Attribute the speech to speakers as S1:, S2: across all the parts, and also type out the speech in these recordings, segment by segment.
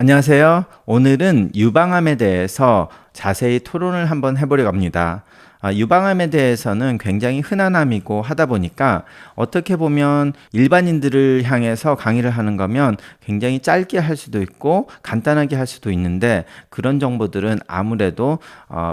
S1: 안녕하세요. 오늘은 유방암에 대해서 자세히 토론을 한번 해보려고 합니다. 유방암에 대해서는 굉장히 흔한 암이고 하다 보니까 어떻게 보면 일반인들을 향해서 강의를 하는 거면 굉장히 짧게 할 수도 있고 간단하게 할 수도 있는데 그런 정보들은 아무래도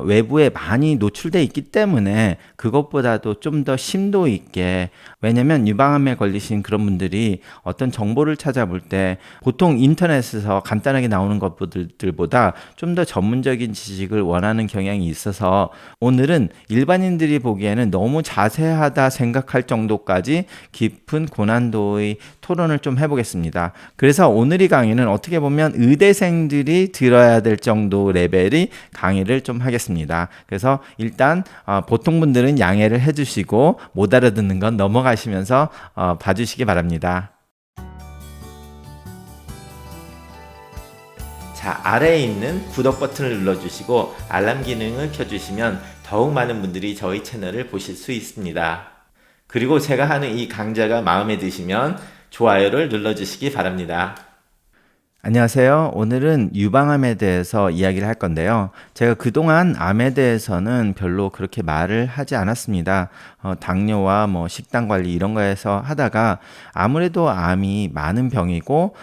S1: 외부에 많이 노출돼 있기 때문에 그것보다도 좀 더 심도 있게, 왜냐면 유방암에 걸리신 그런 분들이 어떤 정보를 찾아볼 때 보통 인터넷에서 간단하게 나오는 것들보다 좀 더 전문적인 지식을 원하는 경향이 있어서 오늘은 일반인들이 보기에는 너무 자세하다 생각할 정도까지 깊은 고난도의 토론을 좀 해보겠습니다. 그래서 오늘 이 강의는 어떻게 보면 의대생들이 들어야 될 정도 레벨의 강의를 좀 하겠습니다. 그래서 일단 보통 분들은 양해를 해주시고 못 알아듣는 건 넘어가시면서 봐주시기 바랍니다. 자, 아래에 있는 구독 버튼을 눌러주시고 알람 기능을 켜주시면 더욱 많은 분들이 저희 채널을 보실 수 있습니다. 그리고 제가 하는 이 강좌가 마음에 드시면 좋아요를 눌러주시기 바랍니다. 안녕하세요. 오늘은 유방암에 대해서 이야기를 할 건데요. 제가 그동안 암에 대해서는 별로 그렇게 말을 하지 않았습니다. 당뇨와 뭐 식단 관리 이런 거에서 하다가 아무래도 암이 많은 병이고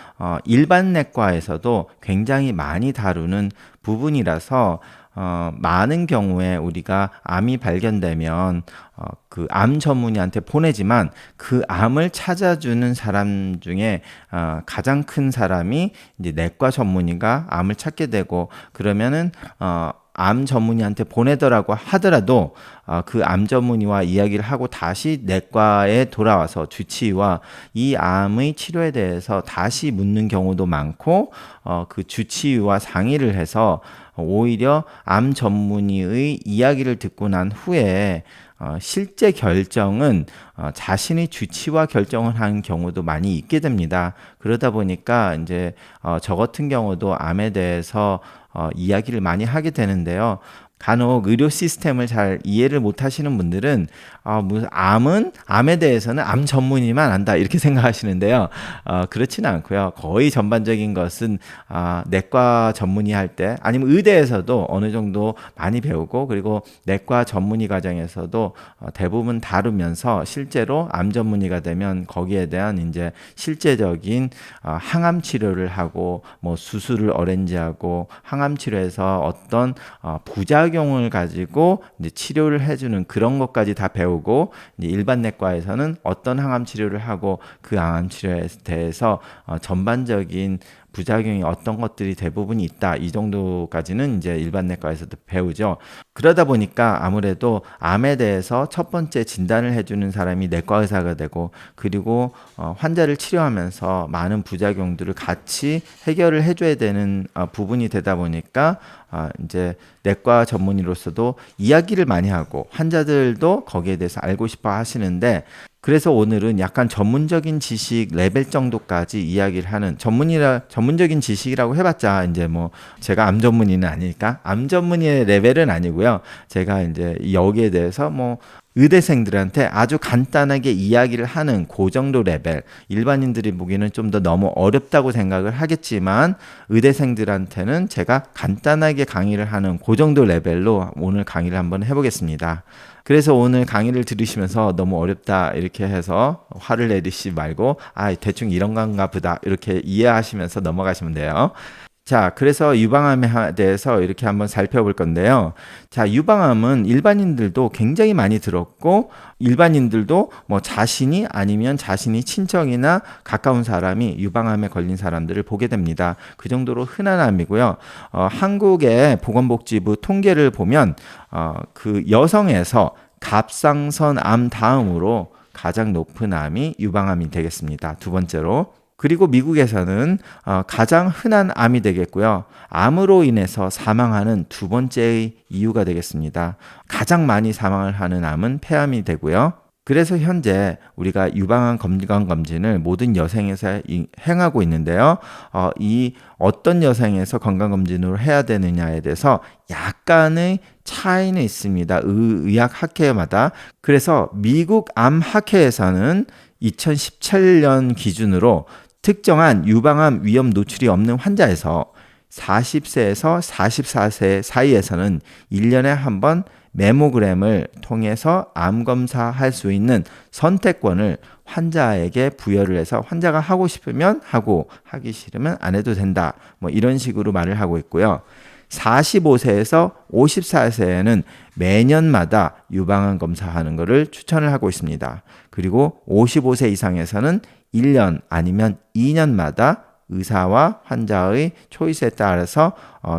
S1: 일반 내과에서도 굉장히 많이 다루는 부분이라서 많은 경우에 우리가 암이 발견되면 그 암 전문의한테 보내지만 그 암을 찾아주는 사람 중에 가장 큰 사람이 이제 내과 전문의가 암을 찾게 되고, 그러면은 암 전문의한테 보내더라고 하더라도 그 암 전문의와 이야기를 하고 다시 내과에 돌아와서 주치의와 이 암의 치료에 대해서 다시 묻는 경우도 많고, 그 주치의와 상의를 해서 오히려 암 전문의의 이야기를 듣고 난 후에 실제 결정은 자신의 주치와 결정을 하는 경우도 많이 있게 됩니다. 그러다 보니까 이제 저 같은 경우도 암에 대해서 이야기를 많이 하게 되는데요. 간혹 의료 시스템을 잘 이해를 못 하시는 분들은 무슨 암에 대해서는 암 전문의만 안다 이렇게 생각하시는데요. 그렇지는 않고요. 거의 전반적인 것은 내과 전문의 할 때 아니면 의대에서도 어느 정도 많이 배우고, 그리고 내과 전문의 과정에서도 대부분 다루면서 실제로 암 전문의가 되면 거기에 대한 이제 실제적인 항암 치료를 하고 뭐 수술을 어레인지하고 항암 치료에서 어떤 부작용을 가지고 이제 치료를 해주는 그런 것까지 다 배우고, 이제 일반 내과에서는 어떤 항암 치료를 하고 그 항암 치료에 대해서 전반적인 부작용이 어떤 것들이 대부분 있다, 이 정도까지는 이제 일반 내과에서도 배우죠. 그러다 보니까 아무래도 암에 대해서 첫 번째 진단을 해주는 사람이 내과 의사가 되고, 그리고 환자를 치료하면서 많은 부작용들을 같이 해결을 해줘야 되는 부분이 되다 보니까 이제 내과 전문의로서도 이야기를 많이 하고 환자들도 거기에 대해서 알고 싶어 하시는데, 그래서 오늘은 약간 전문적인 지식 레벨 정도까지 이야기를 하는, 전문적인 지식이라고 해봤자 이제 뭐 제가 암 전문의는 아니니까 암 전문의의 레벨은 아니고요. 제가 이제 여기에 대해서 뭐 의대생들한테 아주 간단하게 이야기를 하는 그 정도 레벨, 일반인들이 보기에는 좀 더 너무 어렵다고 생각을 하겠지만 의대생들한테는 제가 간단하게 강의를 하는 그 정도 레벨로 오늘 강의를 한번 해보겠습니다. 그래서 오늘 강의를 들으시면서 너무 어렵다 이렇게 해서 화를 내리시지 말고 대충 이런 건가 보다 이렇게 이해하시면서 넘어가시면 돼요. 자, 그래서 유방암에 대해서 이렇게 한번 살펴볼 건데요. 자, 유방암은 일반인들도 굉장히 많이 들었고, 일반인들도 뭐 자신이 아니면 자신이 친척이나 가까운 사람이 유방암에 걸린 사람들을 보게 됩니다. 그 정도로 흔한 암이고요. 한국의 보건복지부 통계를 보면 그 여성에서 갑상선 암 다음으로 가장 높은 암이 유방암이 되겠습니다. 두 번째로. 그리고 미국에서는 가장 흔한 암이 되겠고요. 암으로 인해서 사망하는 두 번째의 이유가 되겠습니다. 가장 많이 사망을 하는 암은 폐암이 되고요. 그래서 현재 우리가 유방암 건강검진을 모든 여성에서 행하고 있는데요. 이 어떤 여성에서 건강검진을 해야 되느냐에 대해서 약간의 차이는 있습니다. 의학 학회마다. 그래서 미국 암학회에서는 2017년 기준으로
S2: 특정한 유방암 위험 노출이 없는 환자에서 40세에서 44세 사이에서는 1년에 한 번 메모그램을 통해서 암 검사할 수 있는 선택권을 환자에게 부여를 해서 환자가 하고 싶으면 하고 하기 싫으면 안 해도 된다. 뭐 이런 식으로 말을 하고 있고요. 45세에서 54세에는 매년마다 유방암 검사하는 것을 추천을 하고 있습니다. 그리고 55세 이상에서는 1년 아니면 2년마다 의사와 환자의 초이스에 따라서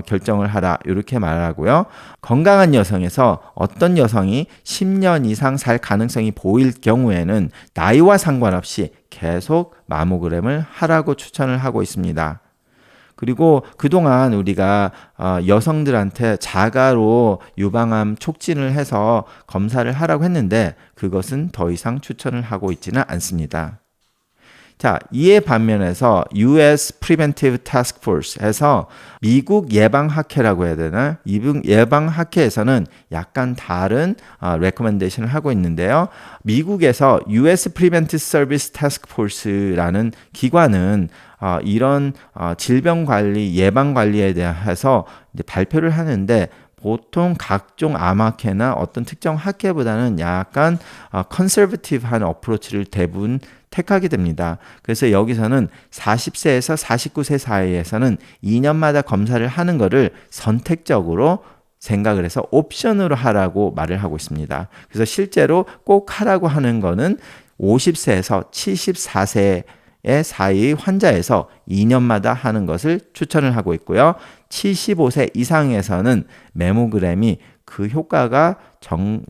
S2: 결정을 하라 이렇게 말하고요. 건강한 여성에서 어떤 여성이 10년 이상 살 가능성이 보일 경우에는 나이와 상관없이 계속 마모그램을 하라고 추천을 하고 있습니다. 그리고 그동안 우리가 여성들한테 자가로 유방암 촉진을 해서 검사를 하라고 했는데 그것은 더 이상 추천을 하고 있지는 않습니다. 자, 이에 반면에서 US Preventive Task Force에서 미국 예방학회라고 해야 되나? 미국 예방학회에서는 약간 다른 레코멘데이션을 하고 있는데요. 미국에서 US Preventive Service Task Force라는 기관은 이런 질병관리, 예방관리에 대해서 이제 발표를 하는데 보통 각종 암학회나 어떤 특정 학회보다는 약간 컨서버티브한 어프로치를 대부분 택하게 됩니다. 그래서 여기서는 40세에서 49세 사이에서는 2년마다 검사를 하는 것을 선택적으로 생각을 해서 옵션으로 하라고 말을 하고 있습니다. 그래서 실제로 꼭 하라고 하는 거는 50세에서 74세 사이의 환자에서 2년마다 하는 것을 추천을 하고 있고요. 75세 이상에서는 메모그램이 그 효과가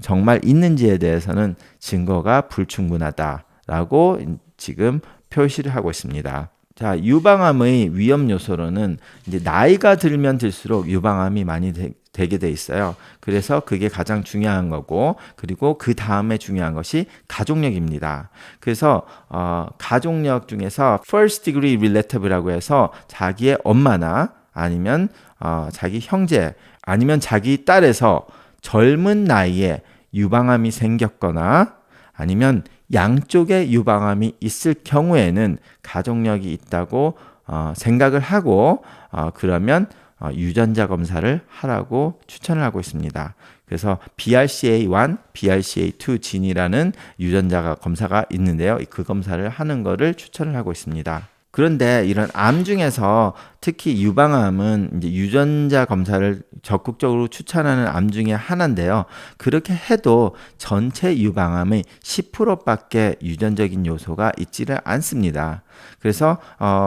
S2: 정말 있는지에 대해서는 증거가 불충분하다라고 지금 표시를 하고 있습니다. 자, 유방암의 위험 요소로는 이제 나이가 들면 들수록 유방암이 많이 되게 돼 있어요. 그래서 그게 가장 중요한 거고, 그리고 그 다음에 중요한 것이 가족력입니다. 그래서 가족력 중에서 first degree relative라고 해서 자기의 엄마나 아니면 자기 형제 아니면 자기 딸에서 젊은 나이에 유방암이 생겼거나 아니면 양쪽에 유방암이 있을 경우에는 가족력이 있다고 생각을 하고 그러면 유전자 검사를 하라고 추천을 하고 있습니다. 그래서 BRCA1, BRCA2 진이라는 유전자 검사가 있는데요. 그 검사를 하는 것을 추천을 하고 있습니다. 그런데 이런 암 중에서 특히 유방암은 이제 유전자 검사를 적극적으로 추천하는 암 중에 하나인데요. 그렇게 해도 전체 유방암의 10%밖에 유전적인 요소가 있지를 않습니다. 그래서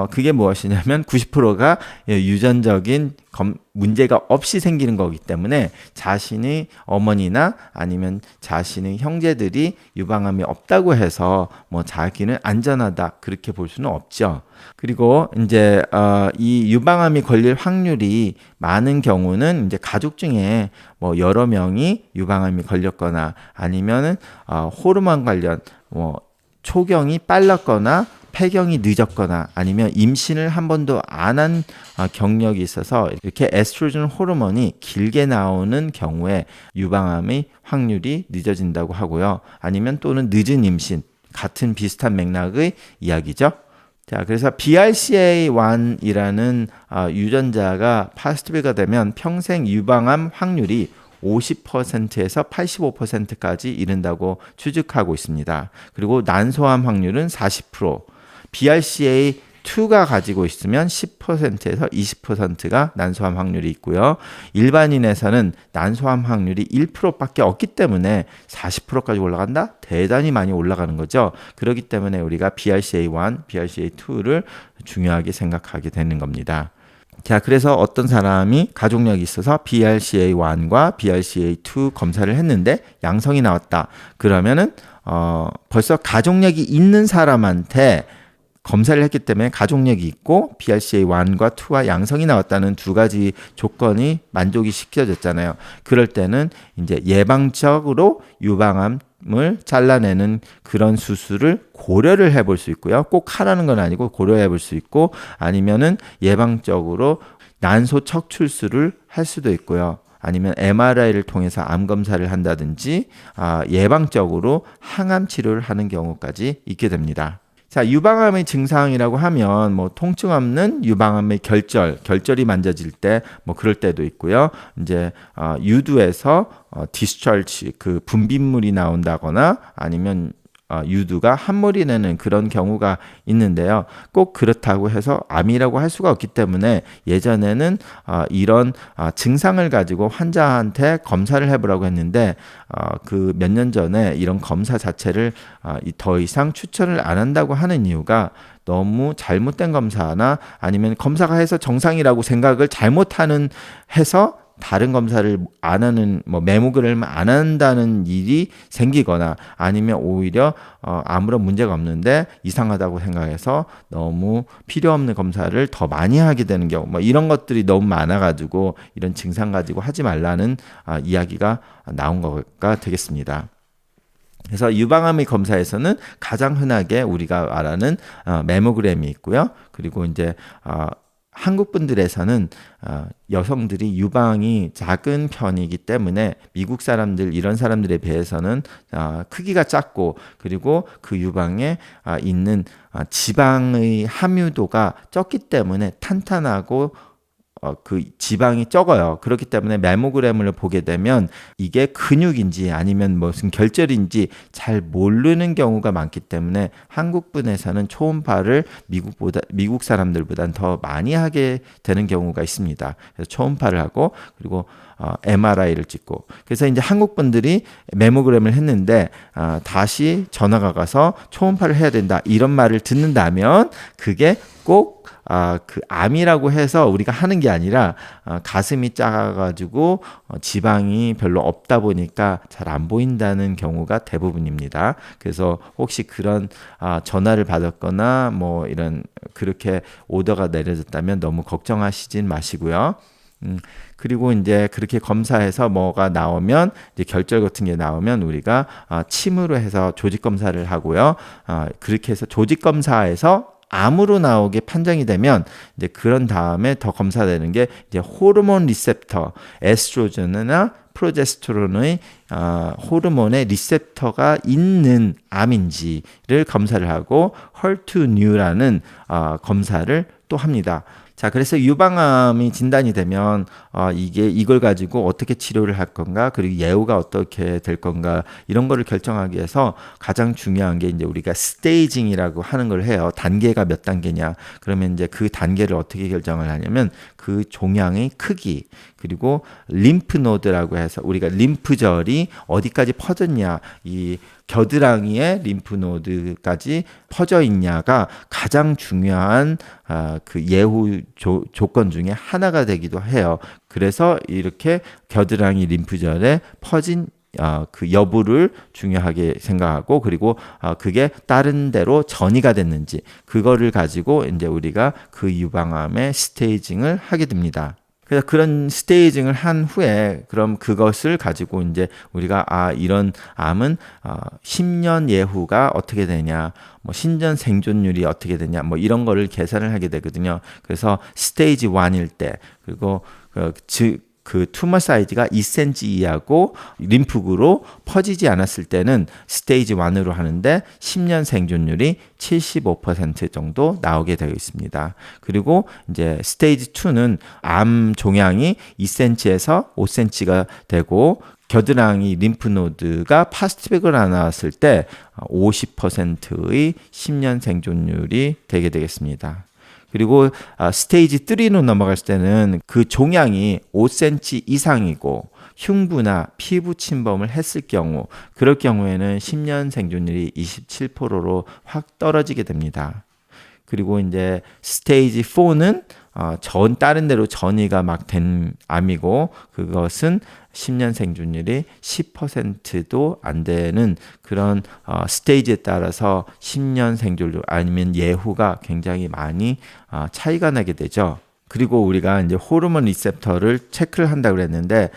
S2: 그게 무엇이냐면 90%가 유전적인 문제가 없이 생기는 거기 때문에 자신의 어머니나 아니면 자신의 형제들이 유방암이 없다고 해서 뭐 자기는 안전하다 그렇게 볼 수는 없죠. 그리고 이제 이 유방암이 걸릴 확률이 많은 경우는 이제 가족 중에 뭐 여러 명이 유방암이 걸렸거나 아니면은 호르몬 관련 뭐 초경이 빨랐거나 폐경이 늦었거나 아니면 임신을 한 번도 안 한 경력이 있어서 이렇게 에스트로겐 호르몬이 길게 나오는 경우에 유방암의 확률이 늦어진다고 하고요. 아니면 또는 늦은 임신 같은 비슷한 맥락의 이야기죠. 자, 그래서 BRCA1이라는 유전자가 파스티브가 되면 평생 유방암 확률이 50%에서 85%까지 이른다고 추측하고 있습니다. 그리고 난소암 확률은 40%, BRCA2가 가지고 있으면 10%에서 20%가 난소암 확률이 있고요. 일반인에서는 난소암 확률이 1%밖에 없기 때문에 40%까지 올라간다? 대단히 많이 올라가는 거죠. 그렇기 때문에 우리가 BRCA1, BRCA2를 중요하게 생각하게 되는 겁니다. 자, 그래서 어떤 사람이 가족력이 있어서 BRCA1과 BRCA2 검사를 했는데 양성이 나왔다. 그러면은 벌써 가족력이 있는 사람한테 검사를 했기 때문에 가족력이 있고 BRCA1과 2와 양성이 나왔다는 두 가지 조건이 만족이 시켜졌잖아요. 그럴 때는 이제 예방적으로 유방암을 잘라내는 그런 수술을 고려를 해볼 수 있고요. 꼭 하라는 건 아니고 고려해 볼 수 있고 아니면은 예방적으로 난소 척출술을 할 수도 있고요. 아니면 MRI를 통해서 암 검사를 한다든지 예방적으로 항암 치료를 하는 경우까지 있게 됩니다. 자, 유방암의 증상이라고 하면 뭐 통증 없는 유방암의 결절이 만져질 때 뭐 그럴 때도 있고요. 이제 유두에서 디스찰지 그 분비물이 나온다거나 아니면 유두가 함몰이 내는 그런 경우가 있는데요. 꼭 그렇다고 해서 암이라고 할 수가 없기 때문에 예전에는 이런 증상을 가지고 환자한테 검사를 해보라고 했는데 그 몇 년 전에 이런 검사 자체를 더 이상 추천을 안 한다고 하는 이유가 너무 잘못된 검사나 아니면 검사가 해서 정상이라고 생각을 잘못하는 해서 다른 검사를 안 하는 뭐 메모그램을 안 한다는 일이 생기거나 아니면 오히려 아무런 문제가 없는데 이상하다고 생각해서 너무 필요 없는 검사를 더 많이 하게 되는 경우 뭐 이런 것들이 너무 많아가지고 이런 증상 가지고 하지 말라는 이야기가 나온 거가 되겠습니다. 그래서 유방암의 검사에서는 가장 흔하게 우리가 말하는 메모그램이 있고요. 그리고 이제 한국 분들에서는 여성들이 유방이 작은 편이기 때문에 미국 사람들 이런 사람들에 비해서는 크기가 작고 그리고 그 유방에 있는 지방의 함유도가 적기 때문에 탄탄하고 그 지방이 적어요. 그렇기 때문에 메모그램을 보게 되면 이게 근육인지 아니면 무슨 결절인지 잘 모르는 경우가 많기 때문에 한국 분에서는 초음파를 미국 사람들보다는 더 많이 하게 되는 경우가 있습니다. 그래서 초음파를 하고 그리고 MRI를 찍고 그래서 이제 한국 분들이 메모그램을 했는데 다시 전화가 가서 초음파를 해야 된다 이런 말을 듣는다면 그게 꼭 그 암이라고 해서 우리가 하는 게 아니라 가슴이 작아가지고 지방이 별로 없다 보니까 잘 안 보인다는 경우가 대부분입니다. 그래서 혹시 그런 전화를 받았거나 뭐 이런 그렇게 오더가 내려졌다면 너무 걱정하시진 마시고요. 그리고 이제 그렇게 검사해서 뭐가 나오면 이제 결절 같은 게 나오면 우리가 침으로 해서 조직 검사를 하고요. 그렇게 해서 조직 검사에서 암으로 나오게 판정이 되면 이제 그런 다음에 더 검사되는 게 이제 호르몬 리셉터, 에스트로겐이나 프로제스테론의 호르몬의 리셉터가 있는 암인지를 검사를 하고 헐투뉴라는 검사를 또 합니다. 자, 그래서 유방암이 진단이 되면 이걸 가지고 어떻게 치료를 할 건가, 그리고 예후가 어떻게 될 건가 이런 거를 결정하기 위해서 가장 중요한 게 이제 우리가 스테이징이라고 하는 걸 해요. 단계가 몇 단계냐? 그러면 이제 그 단계를 어떻게 결정을 하냐면 그 종양의 크기 그리고 림프노드라고 해서 우리가 림프절이 어디까지 퍼졌냐 이 겨드랑이의 림프노드까지 퍼져 있냐가 가장 중요한 그 예후 조건 중에 하나가 되기도 해요. 그래서 이렇게 겨드랑이 림프절에 퍼진 그 여부를 중요하게 생각하고 그리고 그게 다른 데로 전이가 됐는지 그거를 가지고 이제 우리가 그 유방암의 스테이징을 하게 됩니다. 그래서 그런 스테이징을 한 후에 그럼 그것을 가지고 이제 우리가 이런 암은 10년 예후가 어떻게 되냐, 뭐 신전 생존율이 어떻게 되냐, 뭐 이런 거를 계산을 하게 되거든요. 그래서 스테이지 1일 때 그리고 그 투머 사이즈가 2cm 이하고 림프구로 퍼지지 않았을 때는 스테이지 1으로 하는데 10년 생존율이 75% 정도 나오게 되어 있습니다. 그리고 이제 스테이지 2는 암 종양이 2cm에서 5cm가 되고 겨드랑이 림프노드가 파스티백으로 나왔을 때 50%의 10년 생존율이 되게 되겠습니다. 그리고 스테이지 3로 넘어갔을 때는 그 종양이 5cm 이상이고 흉부나 피부 침범을 했을 경우 그럴 경우에는 10년 생존율이 27%로 확 떨어지게 됩니다. 그리고 이제 스테이지 4는 다른 데로 전이가 막 된 암이고 그것은 10년 생존율이 10%도 안 되는 그런 스테이지에 따라서 10년 생존율 아니면 예후가 굉장히 많이 차이가 나게 되죠. 그리고 우리가 이제 호르몬 리셉터를 체크를 한다고 그랬는데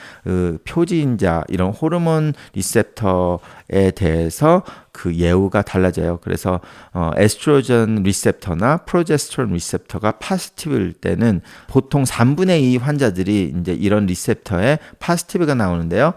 S2: 표지인자 이런 호르몬 리셉터 대해서 그 예후가 달라져요. 그래서 에스트로겐 리셉터나 프로제스테론 리셉터가 파지티브일 때는 보통 3분의 2 환자들이 이제 이런 리셉터에 파지티브가 나오는데요.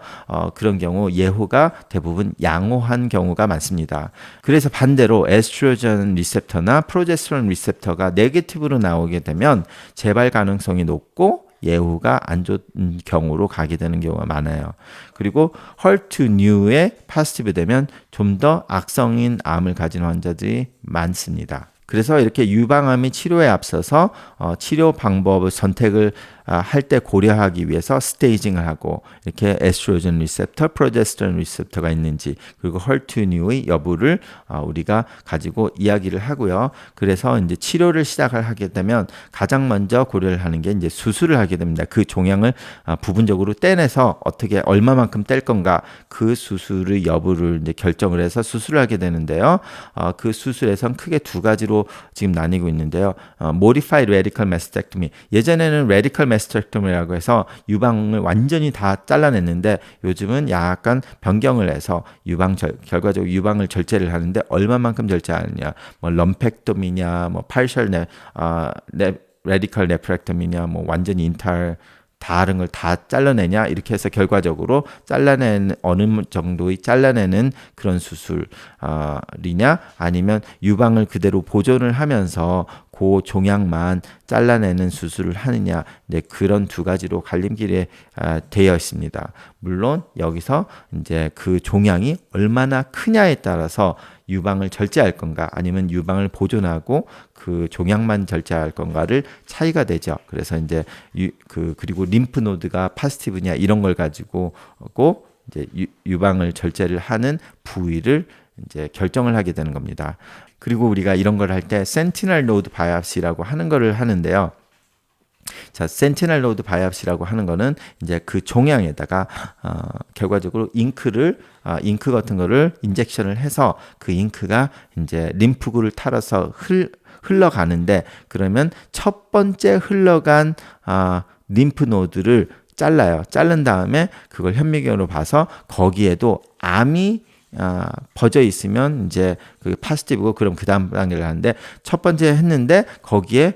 S2: 그런 경우 예후가 대부분 양호한 경우가 많습니다. 그래서 반대로 에스트로겐 리셉터나 프로제스테론 리셉터가 네게티브로 나오게 되면 재발 가능성이 높고 예후가 안 좋은 경우로 가게 되는 경우가 많아요. 그리고 HER2/new에 파지티브 되면 좀 더 악성인 암을 가진 환자들이 많습니다. 그래서 이렇게 유방암이 치료에 앞서서 치료 방법을 선택을 할 때 고려하기 위해서 스테이징을 하고 이렇게 에스트로겐 리셉터, 프로제스테론 리셉터가 있는지 그리고 HER2/new의 여부를 우리가 가지고 이야기를 하고요. 그래서 이제 치료를 시작을 하게 되면 가장 먼저 고려를 하는 게 이제 수술을 하게 됩니다. 그 종양을 부분적으로 떼내서 어떻게 얼마만큼 뗄 건가 그 수술의 여부를 이제 결정을 해서 수술을 하게 되는데요. 그 수술에선 크게 두 가지로 지금 나뉘고 있는데요. Modified Radical Mastectomy. 예전에는 Radical Mastectomy라고 해서 유방을 완전히 다 잘라냈는데 요즘은 약간 변경을 해서 결과적으로 유방을 절제를 하는데 얼마만큼 절제하느냐, 뭐 럼펙토미냐, 뭐 partial radical nephrectomy냐, 뭐 완전히 인탈 다른 걸 다 잘라내냐 이렇게 해서 결과적으로 잘라내는 어느 정도의 잘라내는 그런 수술이냐 아니면 유방을 그대로 보존을 하면서 그 종양만 잘라내는 수술을 하느냐 이제 그런 두 가지로 갈림길에 되어 있습니다. 물론 여기서 이제 그 종양이 얼마나 크냐에 따라서 유방을 절제할 건가 아니면 유방을 보존하고 그 종양만 절제할 건가를 차이가 되죠. 그래서 이제 그리고 림프노드가 파지티브냐 이런 걸 가지고 이제 유방을 절제를 하는 부위를 이제 결정을 하게 되는 겁니다. 그리고 우리가 이런 걸 할 때 센티널 노드 바이옵시라고 하는 거를 하는데요. 자, 센티널 노드 바이옵시라고 하는 거는 이제 그 종양에다가 결과적으로 잉크 같은 거를 인젝션을 해서 그 잉크가 이제 림프구를 타러서 흘러가는데 그러면 첫 번째 흘러간 림프 노드를 잘라요. 자른 다음에 그걸 현미경으로 봐서 거기에도 암이 퍼져 있으면 이제 그 파지티브고 그럼 그 다음 단계를 하는데 첫 번째 했는데 거기에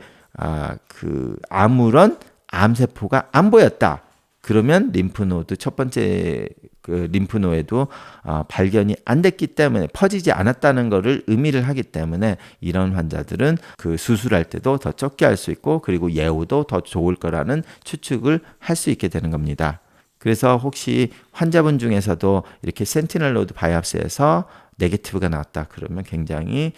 S2: 그 아무런 암세포가 안 보였다. 그러면 림프노드 첫 번째 그 림프노에도 발견이 안 됐기 때문에 퍼지지 않았다는 것을 의미를 하기 때문에 이런 환자들은 그 수술할 때도 더 적게 할 수 있고 그리고 예후도 더 좋을 거라는 추측을 할 수 있게 되는 겁니다. 그래서 혹시 환자분 중에서도 이렇게 센티널 노드 바이옵시에서 네게티브가 나왔다 그러면 굉장히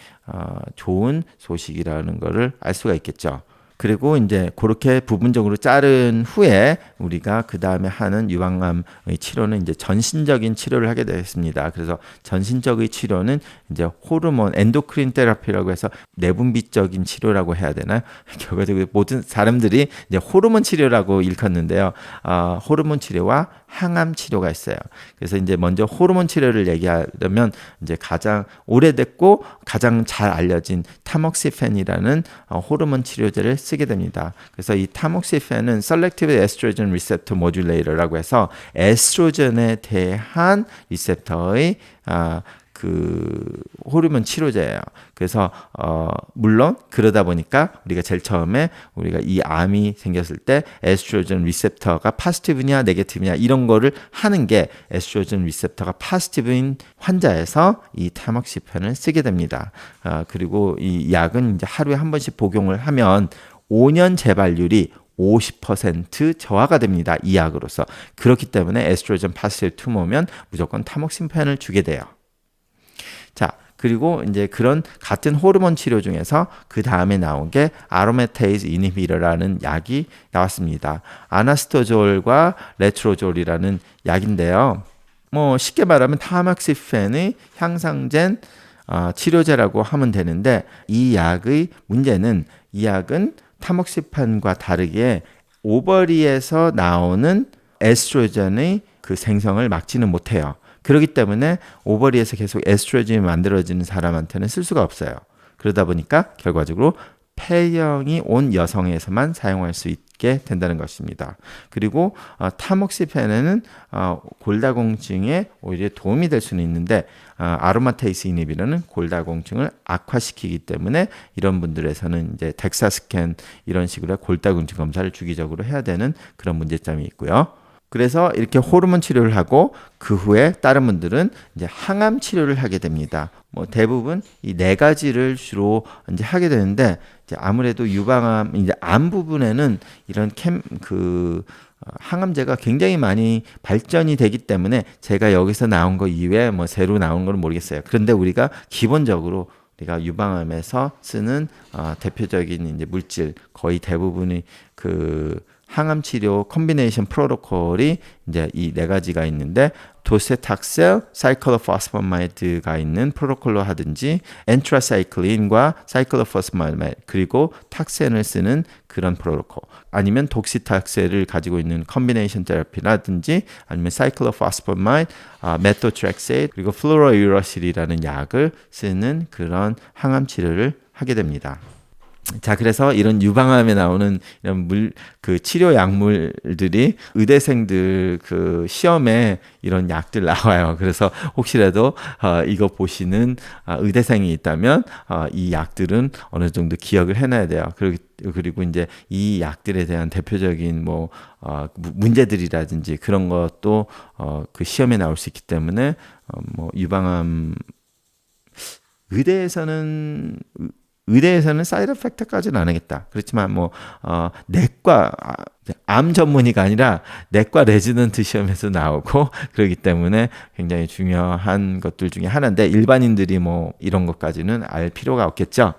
S2: 좋은 소식이라는 것을 알 수가 있겠죠. 그리고 이제 그렇게 부분적으로 자른 후에 우리가 그 다음에 하는 유방암의 치료는 이제 전신적인 치료를 하게 되겠습니다. 그래서 전신적인 치료는 이제 호르몬 엔도크린 테라피라고 해서 내분비적인 치료라고 해야 되나요? 결과적으로 모든 사람들이 이제 호르몬 치료라고 일컫는데요. 호르몬 치료와 항암 치료가 있어요. 그래서 이제 먼저 호르몬 치료를 얘기하려면 이제 가장 오래됐고 가장 잘 알려진 타목시펜이라는 호르몬 치료제를 쓰게 됩니다. 그래서 이 타목시펜은 Selective Estrogen Receptor Modulator라고 해서 에스트로겐에 대한 리셉터의 그 호르몬 치료제예요. 그래서 물론 그러다 보니까 우리가 제일 처음에 우리가 이 암이 생겼을 때 에스트로겐 리셉터가 파지티브냐 네게티브냐 이런 거를 하는 게 에스트로겐 리셉터가 파지티브인 환자에서 이 타목시펜을 쓰게 됩니다. 그리고 이 약은 이제 하루에 한 번씩 복용을 하면 5년 재발률이 50% 저하가 됩니다. 이 약으로서. 그렇기 때문에 에스트로겐 파지티브 투모면 무조건 타목시펜을 주게 돼요. 자, 그리고 이제 그런 같은 호르몬 치료 중에서 그 다음에 나온 게 아로마테이즈 이니비터라는 약이 나왔습니다. 아나스토졸과 레트로졸이라는 약인데요. 뭐 쉽게 말하면 타목시펜의 향상된 치료제라고 하면 되는데 이 약의 문제는 이 약은 타목시펜과 다르게 오버리에서 나오는 에스트로겐의 그 생성을 막지는 못해요. 그렇기 때문에 오버리에서 계속 에스트로겐이 만들어지는 사람한테는 쓸 수가 없어요. 그러다 보니까 결과적으로 폐경이 온 여성에서만 사용할 수 있게 있게 된다는 것입니다. 그리고 타목시펜은 골다공증에 오히려 도움이 될 수는 있는데 아로마테이스 이니비터는 골다공증을 악화시키기 때문에 이런 분들에서는 이제 덱사 스캔 이런 식으로 골다공증 검사를 주기적으로 해야 되는 그런 문제점이 있고요. 그래서 이렇게 호르몬 치료를 하고 그 후에 다른 분들은 이제 항암 치료를 하게 됩니다. 뭐 대부분 이 네 가지를 주로 이제 하게 되는데 이제 아무래도 유방암 이제 암 부분에는 이런 항암제가 굉장히 많이 발전이 되기 때문에 제가 여기서 나온 거 이외에 뭐 새로 나온 건 모르겠어요. 그런데 우리가 기본적으로 우리가 유방암에서 쓰는 대표적인 이제 물질 거의 대부분이 항암 치료 컴비네이션 프로토콜이 이제 이 네 가지가 있는데 도세탁셀, 사이클로포스파마이드가 있는 프로토콜로 하든지 엔트라사이클린과 사이클로포스파마이드 그리고 탁센을 쓰는 그런 프로토콜 아니면 독시탁셀을 가지고 있는 컴비네이션 테라피라든지 아니면 사이클로포스파마이드, 메토트렉세이트 그리고 플로로유러실이라는 약을 쓰는 그런 항암 치료를 하게 됩니다. 자, 그래서 이런 유방암에 나오는 이런 치료 약물들이 의대생들 시험에 이런 약들 나와요. 그래서 혹시라도 이거 보시는 의대생이 있다면 이 약들은 어느 정도 기억을 해놔야 돼요. 그리고 이제 이 약들에 대한 대표적인 문제들이라든지 그런 것도 그 시험에 나올 수 있기 때문에 유방암 의대에서는 사이드 이펙트까지는 안 하겠다. 그렇지만 내과 암 전문의가 아니라 내과 레지던트 시험에서 나오고 그렇기 때문에 굉장히 중요한 것들 중에 하나인데 일반인들이 이런 것까지는 알 필요가 없겠죠.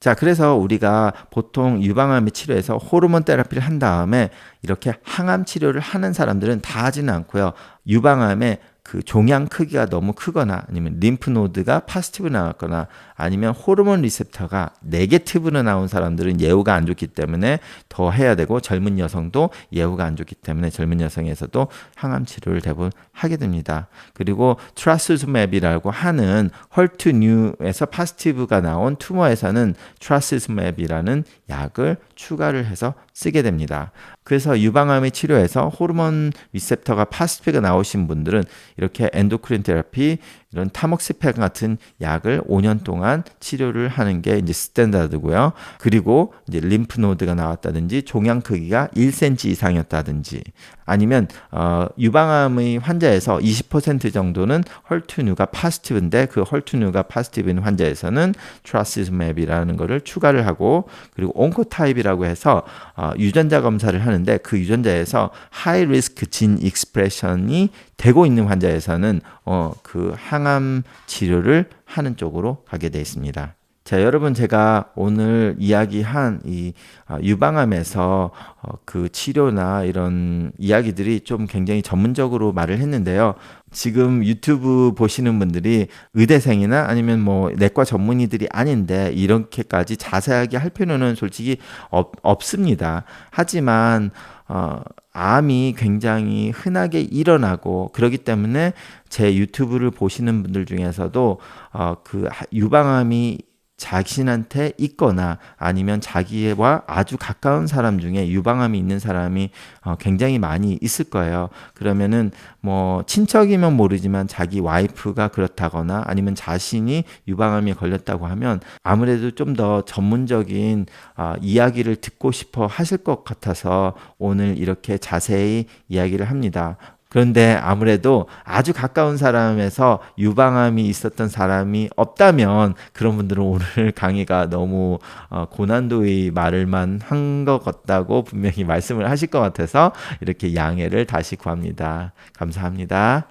S2: 자, 그래서 우리가 보통 유방암의 치료에서 호르몬 테라피를 한 다음에 이렇게 항암 치료를 하는 사람들은 다 하지는 않고요. 유방암의 종양 크기가 너무 크거나 아니면 림프노드가 파지티브 나왔거나 아니면 호르몬 리셉터가 네게티브로 나온 사람들은 예후가 안 좋기 때문에 더 해야 되고 젊은 여성도 예후가 안 좋기 때문에 젊은 여성에서도 항암 치료를 대부분 하게 됩니다. 그리고 트라스즈맵이라고 하는 헐투뉴에서 파지티브가 나온 투머에서는 트라스즈맵이라는 약을 추가를 해서 쓰게 됩니다. 그래서 유방암의 치료에서 호르몬 리셉터가 파지티브가 나오신 분들은 이렇게 엔도크린 테라피 이런 타목시펜 같은 약을 5년 동안 치료를 하는 게 이제 스탠다드고요. 그리고 이제 림프노드가 나왔다든지 종양 크기가 1cm 이상이었다든지 아니면 유방암의 환자에서 20% 정도는 헐투뉴가 파지티브인데 그 헐투뉴가 파지티브인 환자에서는 트라시즈맵이라는 거를 추가를 하고 그리고 온코타입이라고 해서 유전자 검사를 하는데 그 유전자에서 하이 리스크 진 익스프레션이 되고 있는 환자에서는 항암 치료를 하는 쪽으로 가게 되어 있습니다. 자, 여러분 제가 오늘 이야기한 이 유방암에서 치료나 이런 이야기들이 좀 굉장히 전문적으로 말을 했는데요. 지금 유튜브 보시는 분들이 의대생이나 아니면 내과 전문의들이 아닌데 이렇게까지 자세하게 할 필요는 솔직히 없습니다. 하지만 암이 굉장히 흔하게 일어나고 그렇기 때문에 제 유튜브를 보시는 분들 중에서도 유방암이 자신한테 있거나 아니면 자기와 아주 가까운 사람 중에 유방암이 있는 사람이 굉장히 많이 있을 거예요. 그러면은 친척이면 모르지만 자기 와이프가 그렇다거나 아니면 자신이 유방암에 걸렸다고 하면 아무래도 좀 더 전문적인 이야기를 듣고 싶어 하실 것 같아서 오늘 이렇게 자세히 이야기를 합니다. 그런데 아무래도 아주 가까운 사람에서 유방암이 있었던 사람이 없다면 그런 분들은 오늘 강의가 너무 고난도의 말을만 한 것 같다고 분명히 말씀을 하실 것 같아서 이렇게 양해를 다시 구합니다. 감사합니다.